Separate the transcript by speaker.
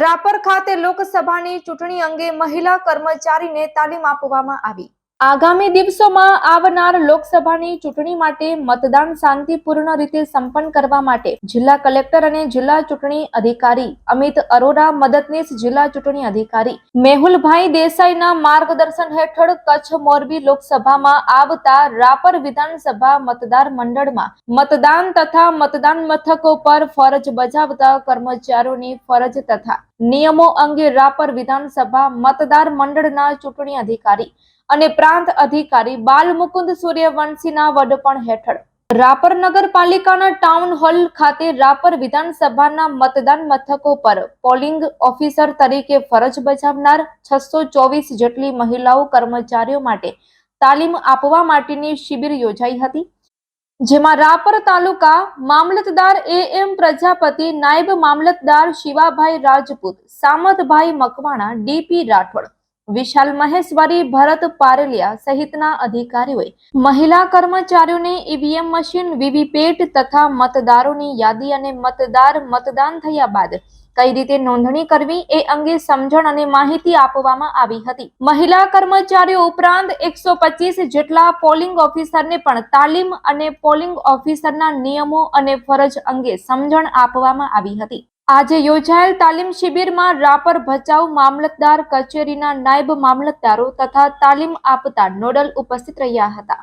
Speaker 1: રાપર ખાતે લોકસભાની ચૂંટણી અંગે મહિલા કર્મચારીને તાલીમ આપવામાં આવી। આગામી દિવસોમાં આવનાર લોકસભાની ચૂંટણી માટે મતદાન શાંતિપૂર્ણ રીતે સંપન્ન કરવા માટે જિલ્લા કલેક્ટર અને જિલ્લા ચૂંટણી અધિકારી અમિત અરોરા, મદદનીશ જિલ્લા ચૂંટણી અધિકારી મેહુલભાઈ દેસાઈના માર્ગદર્શન હેઠળ કચ્છ મોરબી લોકસભામાં આવતા રાપર વિધાનસભા મતદાર મંડળમાં મતદાન તથા મતદાન મથકો પર ફરજ બજાવતા કર્મચારીઓની ફરજ તથા નિયમો અંગે રાપર વિધાનસભા મતદાર મંડળના ચૂંટણી અધિકારી અને પ્રાંત અધિકારી બાલમુકુંદ સૂર્યવંશીના વડપણ હેઠળ રાપર નગરપાલિકાના ટાઉન હોલ ખાતે રાપર વિધાનસભાના મતદાન મથકો પર પોલિંગ ઓફિસર તરીકે ફરજ બજાવનાર 624 જેટલી મહિલાઓ કર્મચારીઓ માટે તાલીમ આપવા માટેની શિબિર યોજાઈ હતી, જેમાં રાપર તાલુકા મામલતદાર AM પ્રજાપતિ, નાયબ મામલતદાર શિવાભાઈ રાજપૂત, સામતભાઈ મકવાણા, DP રાઠોડ, વિશાલ મહેશ્વરી, ભરત પારેલિયા સહિતના અધિકારીઓએ મહિલા કર્મચારીઓને EVM મશીન, વીવીપેટ તથા મતદારોની યાદી અને મતદાન થયા બાદ કઈ રીતે નોંધણી કરવી એ અંગે સમજણ અને માહિતી આપવામાં આવી હતી। મહિલા કર્મચારીઓ ઉપરાંત 125 જેટલા પોલિંગ ઓફિસરને પણ તાલીમ અને પોલિંગ ઓફિસરના નિયમો અને ફરજ અંગે સમજણ આપવામાં આવી હતી। આજે યોજાયેલ તાલીમ શિબિરમાં રાપર ભચાઉ મામલતદાર કચેરીના નાયબ મામલતદારો તથા તાલીમ આપતા નોડલ ઉપસ્થિત રહ્યા હતા।